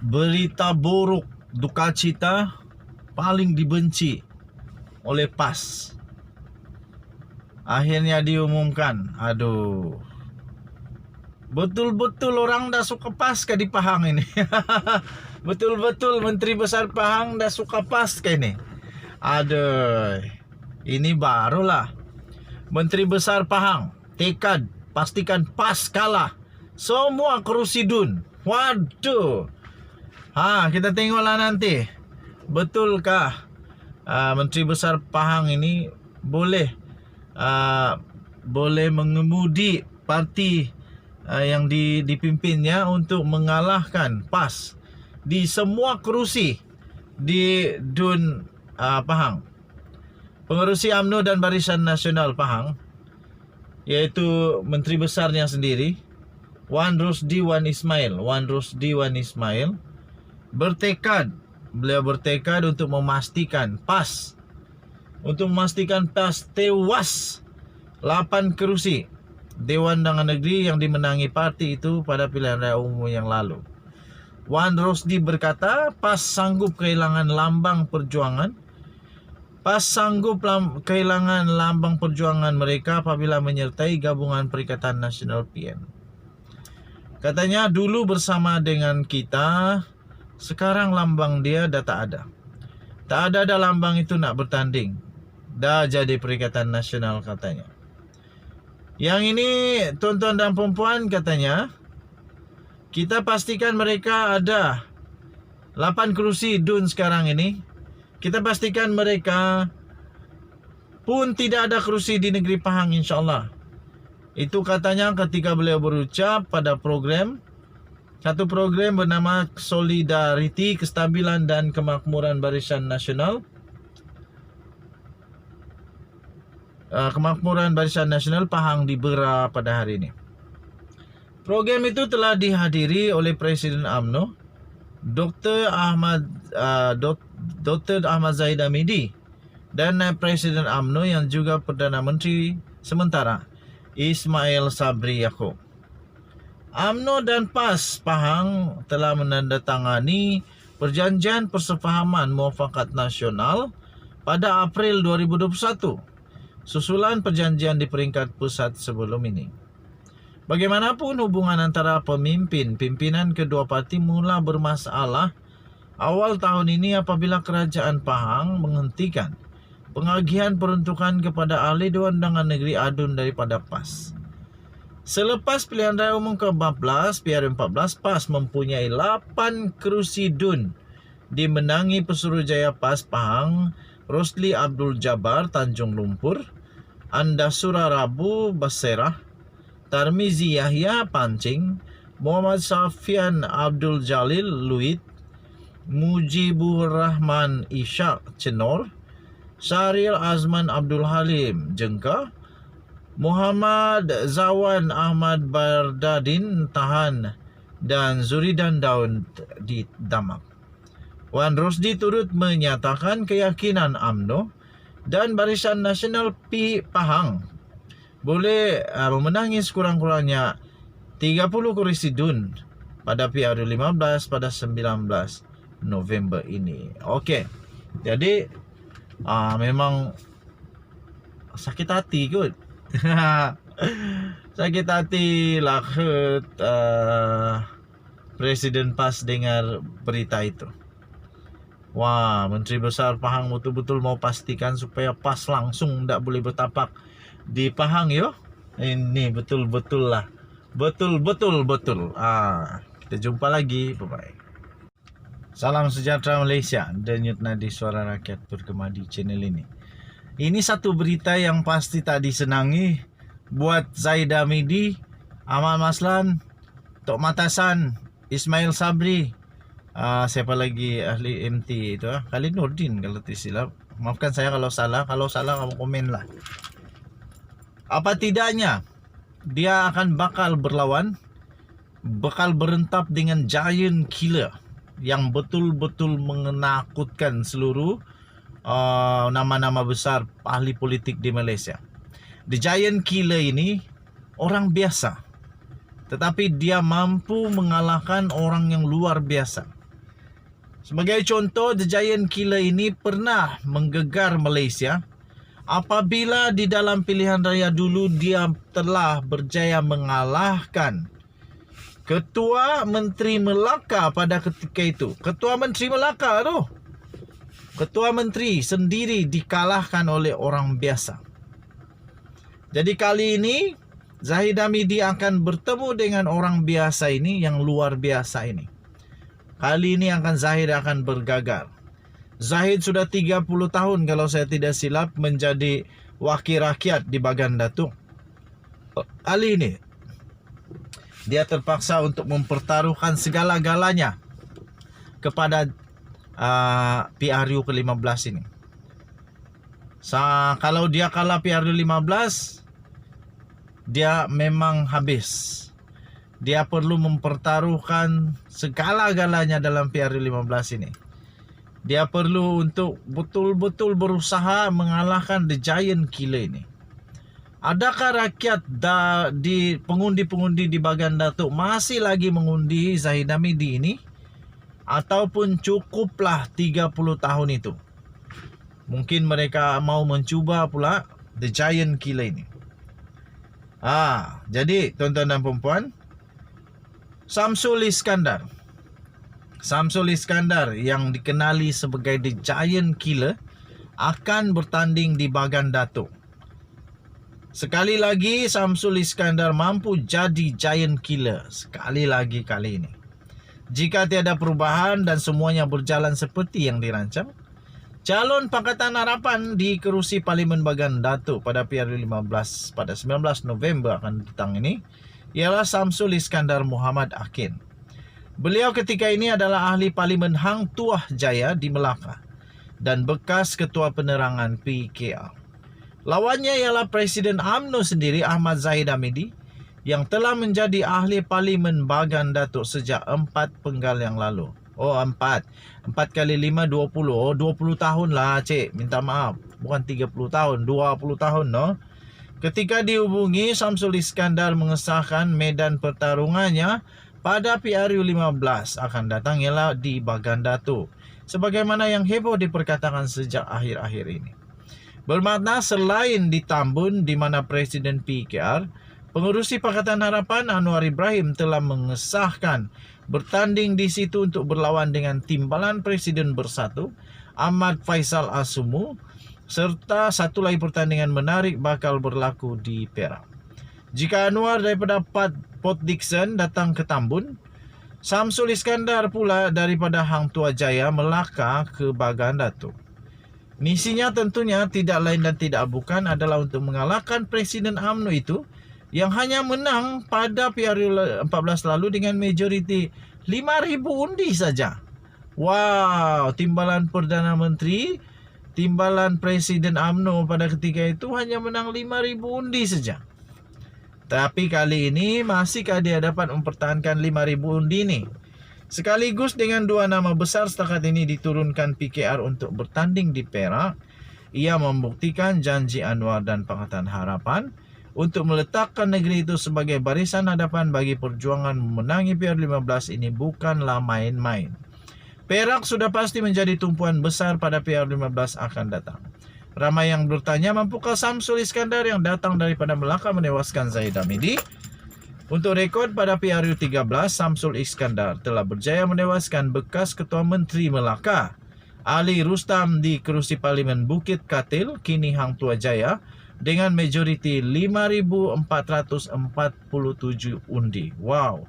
berita buruk, duka cita paling dibenci oleh PAS akhirnya diumumkan. Aduh, betul-betul orang dah suka PAS ke di Pahang ini. Betul-betul Menteri Besar Pahang dah suka PAS ke ini. Aduh, ini barulah Menteri Besar Pahang tekad pastikan PAS kalah semua kerusi DUN. Waduh. Kita tengoklah nanti betulkah Menteri Besar Pahang ini boleh mengemudi parti yang dipimpinnya untuk mengalahkan PAS di semua kerusi di DUN Pahang. Pengerusi UMNO dan Barisan Nasional Pahang, yaitu Menteri Besarnya sendiri, Wan Rusdi Wan Ismail, beliau bertekad untuk memastikan PAS tewas 8 kerusi Dewan Undangan Negeri yang dimenangi parti itu pada pilihan raya umum yang lalu. Wan Rusdi berkata, PAS sanggup kehilangan lambang perjuangan mereka apabila menyertai gabungan Perikatan Nasional PN. Katanya, dulu bersama dengan kita, sekarang lambang dia dah tak ada. Tak ada dah lambang itu nak bertanding. Dah jadi Perikatan Nasional katanya. Yang ini tuan-tuan dan puan-puan katanya, kita pastikan mereka ada 8 kerusi DUN sekarang ini. Kita pastikan mereka pun tidak ada kerusi di negeri Pahang, insyaAllah. Itu katanya ketika beliau berucap pada satu program bernama Solidariti, Kestabilan dan Kemakmuran Barisan Nasional. Kemakmuran Barisan Nasional Pahang di Bera pada hari ini. Program itu telah dihadiri oleh Presiden UMNO, Dr. Ahmad Zahid Hamidi, dan Presiden UMNO yang juga Perdana Menteri sementara, Ismail Sabri Yaakob. UMNO dan PAS Pahang telah menandatangani Perjanjian Persefahaman Muafakat Nasional pada April 2021, susulan perjanjian di peringkat pusat sebelum ini. Bagaimanapun hubungan antara pimpinan kedua parti mula bermasalah awal tahun ini apabila Kerajaan Pahang menghentikan pengagihan peruntukan kepada ahli Dewan Undangan Negeri ADUN daripada PAS. Selepas pilihan raya umum ke-14, PR14, PAS mempunyai 8 kerusi DUN dimenangi Pesuruhjaya PAS Pahang, Rosli Abdul Jabbar Tanjung Lumpur, Andasura Rabu Baserah, Tarmizi Yahya Pancing, Muhammad Safian Abdul Jalil Luit, Mujibur Rahman Ishak Cenor, Syaril Azman Abdul Halim Jengka, Muhammad Zawan Ahmad Bardadin Tahan, dan Zuridan Daud di Damak. Wan Rusdi turut menyatakan keyakinan UMNO dan Barisan Nasional Pahang boleh memenangi sekurang-kurangnya 30 kursi DUN pada PR15 pada 19 November ini. Okey. Jadi memang sakit hati kot. Sakit hati lah Presiden PAS dengar berita itu. Wah, Menteri Besar Pahang betul-betul mau pastikan supaya PAS langsung tak boleh bertapak di Pahang yo. Ini betul-betul lah. Betul. Kita jumpa lagi. Bye-bye. Salam sejahtera Malaysia. Denyut nadi suara rakyat bergema di channel ini. Ini satu berita yang pasti tak disenangi buat Zahid Hamidi, Ahmad Maslan, Tok Matasan, Ismail Sabri, siapa lagi ahli MT itu, Khalid Nordin kalau tak silap. Maafkan saya kalau salah. Kalau salah kamu komen lah. Apa tidaknya dia akan bakal berentap dengan giant killer yang betul-betul menakutkan seluruh nama-nama besar ahli politik di Malaysia. The giant killer ini orang biasa, tetapi dia mampu mengalahkan orang yang luar biasa. Sebagai contoh, The Giant Killer ini pernah menggegar Malaysia apabila di dalam pilihan raya dulu dia telah berjaya mengalahkan Ketua Menteri Melaka pada ketika itu. Ketua Menteri Melaka tu. Ketua Menteri sendiri dikalahkan oleh orang biasa. Jadi kali ini Zahid Hamidi akan bertemu dengan orang biasa ini, yang luar biasa ini. Kali ini Zahid akan bergagal. Zahid sudah 30 tahun kalau saya tidak silap menjadi wakil rakyat di Bagan Datuk. Kali ini dia terpaksa untuk mempertaruhkan segala-galanya kepada PRU ke-15 ini. Kalau dia kalah PRU 15, dia memang habis. Dia perlu mempertaruhkan segala-galanya dalam PRU 15 ini. Dia perlu untuk betul-betul berusaha mengalahkan The Giant Killer ini. Adakah rakyat di pengundi-pengundi di Bagan Datuk masih lagi mengundi Zahid Hamidi ini? Ataupun cukuplah 30 tahun itu? Mungkin mereka mau mencuba pula The Giant Killer ini. Jadi tuan-tuan dan puan-puan, Samsul Iskandar yang dikenali sebagai The Giant Killer akan bertanding di Bagan Datuk. Sekali lagi Samsul Iskandar mampu jadi Giant Killer sekali lagi kali ini. Jika tiada perubahan dan semuanya berjalan seperti yang dirancang, calon Pakatan Harapan di kerusi Parlimen Bagan Datuk pada PRU 15 pada 19 November akan datang ini ialah Samsul Iskandar Muhammad Akin. Beliau ketika ini adalah ahli Parlimen Hang Tuah Jaya di Melaka dan bekas Ketua Penerangan PKR. Lawannya ialah Presiden UMNO sendiri, Ahmad Zahid Hamidi, yang telah menjadi ahli Parlimen Bagan Datuk sejak 4 penggal yang lalu. 4 kali 5, 20. 20 tahun lah, cik. Minta maaf. Bukan 30 tahun, 20 tahun, no? Ketika dihubungi, Samsul Iskandar mengesahkan medan pertarungannya pada PRU 15 akan datang ialah di Bagan Datuk. Sebagaimana yang heboh diperkatakan sejak akhir-akhir ini. Bermakna selain di Tambun di mana Presiden PKR, pengerusi Pakatan Harapan Anwar Ibrahim telah mengesahkan bertanding di situ untuk berlawan dengan Timbalan Presiden Bersatu Ahmad Faisal Asumu, serta satu lagi pertandingan menarik bakal berlaku di Perak. Jika Anwar daripada Port Dickson datang ke Tambun, Samsul Iskandar pula daripada Hang Tuah Jaya Melaka ke Bagan Datuk. Misinya tentunya tidak lain dan tidak bukan adalah untuk mengalahkan Presiden UMNO itu yang hanya menang pada PRU 14 lalu dengan majoriti 5,000 undi saja. Wow, timbalan Perdana Menteri, timbalan Presiden UMNO pada ketika itu hanya menang 5,000 undi saja. Tapi kali ini masihkah dia dapat mempertahankan 5,000 undi ini? Sekaligus dengan dua nama besar setakat ini diturunkan PKR untuk bertanding di Perak, ia membuktikan janji Anwar dan Pakatan Harapan untuk meletakkan negeri itu sebagai barisan hadapan bagi perjuangan memenangi PRU 15 ini bukanlah main-main. Perak sudah pasti menjadi tumpuan besar pada PRU 15 akan datang. Ramai yang bertanya, mampukah Samsul Iskandar yang datang daripada Melaka menewaskan Zahid Hamidi? Untuk rekod pada PRU 13, Samsul Iskandar telah berjaya menewaskan bekas Ketua Menteri Melaka, Ali Rustam di kerusi Parlimen Bukit Katil, kini Hang Tuah Jaya, dengan majoriti 5,447 undi. Wow.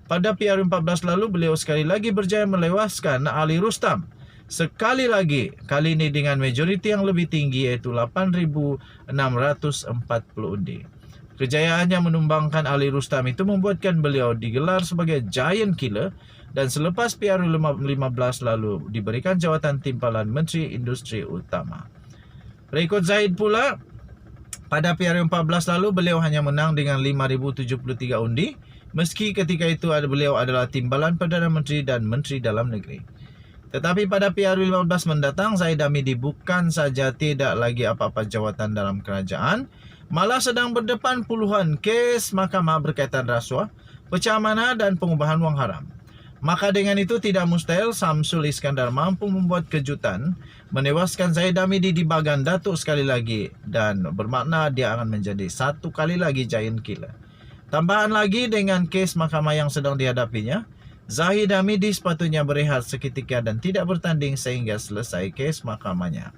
Pada PRU 14 lalu, beliau sekali lagi berjaya melewaskan Ali Rustam. Sekali lagi, kali ini dengan majoriti yang lebih tinggi iaitu 8,640 undi. Kejayaannya menumbangkan Ali Rustam itu membuatkan beliau digelar sebagai Giant Killer dan selepas PRU 15 lalu diberikan jawatan timpalan Menteri Industri Utama. Rekod Zahid pula, pada PRU 14 lalu beliau hanya menang dengan 5,073 undi meski ketika itu beliau adalah timbalan Perdana Menteri dan Menteri Dalam Negeri. Tetapi pada PRU 15 mendatang, Zahid Hamidi bukan saja tidak lagi apa-apa jawatan dalam kerajaan, malah sedang berdepan puluhan kes mahkamah berkaitan rasuah, pecah amanah dan pengubahan wang haram. Maka dengan itu tidak mustahil Samsul Iskandar mampu membuat kejutan, menewaskan Zahid Hamidi di bagan Datuk sekali lagi, dan bermakna dia akan menjadi satu kali lagi giant killer. Tambahan lagi dengan kes mahkamah yang sedang dihadapinya, Zahid Hamidi sepatutnya berehat seketika dan tidak bertanding sehingga selesai kes mahkamahnya.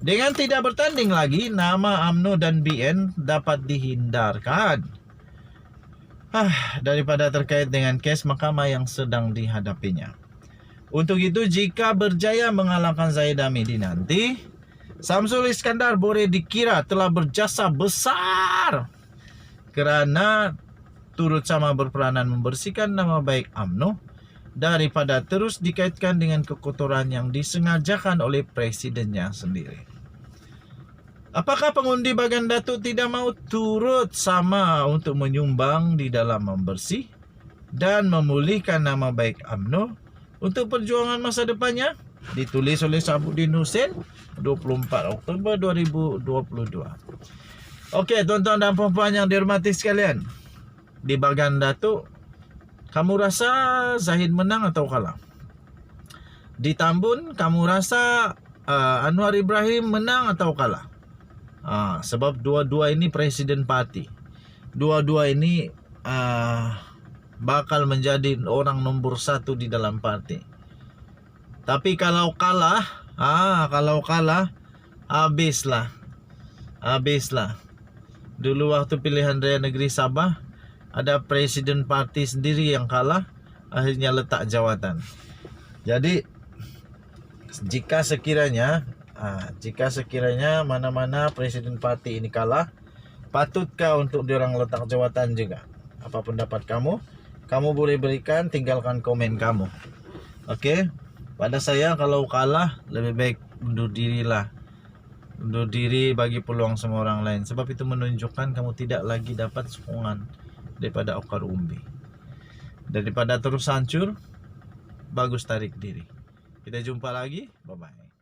Dengan tidak bertanding lagi, nama UMNO dan BN dapat dihindarkan daripada terkait dengan kes mahkamah yang sedang dihadapinya. Untuk itu, jika berjaya mengalahkan Zahid Hamidi nanti, Samsul Iskandar boleh dikira telah berjasa besar kerana turut sama berperanan membersihkan nama baik UMNO daripada terus dikaitkan dengan kekotoran yang disengajakan oleh presidennya sendiri. Apakah pengundi bagan Datuk tidak mau turut sama untuk menyumbang di dalam membersih dan memulihkan nama baik UMNO untuk perjuangan masa depannya? Ditulis oleh Sabuddin Hussein 24 Oktober 2022. Okey, tuan-tuan dan puan-puan yang dihormati sekalian, di bagan Datuk, kamu rasa Zahid menang atau kalah? Di Tambun, kamu rasa Anwar Ibrahim menang atau kalah? Sebab dua-dua ini presiden parti. Dua-dua ini bakal menjadi orang nombor 1 di dalam parti. Tapi kalau kalah, habislah. Dulu waktu pilihan raya negeri Sabah, ada presiden parti sendiri yang kalah, akhirnya letak jawatan. Jadi jika sekiranya mana-mana presiden parti ini kalah, patutkah untuk diorang letak jawatan juga? Apa pendapat kamu? Kamu boleh berikan, tinggalkan komen kamu. Okey, pada saya kalau kalah lebih baik undur dirilah. Undur diri bagi peluang semua orang lain. Sebab itu menunjukkan kamu tidak lagi dapat sokongan daripada akar umbi. Daripada terus hancur, bagus tarik diri. Kita jumpa lagi. Bye-bye.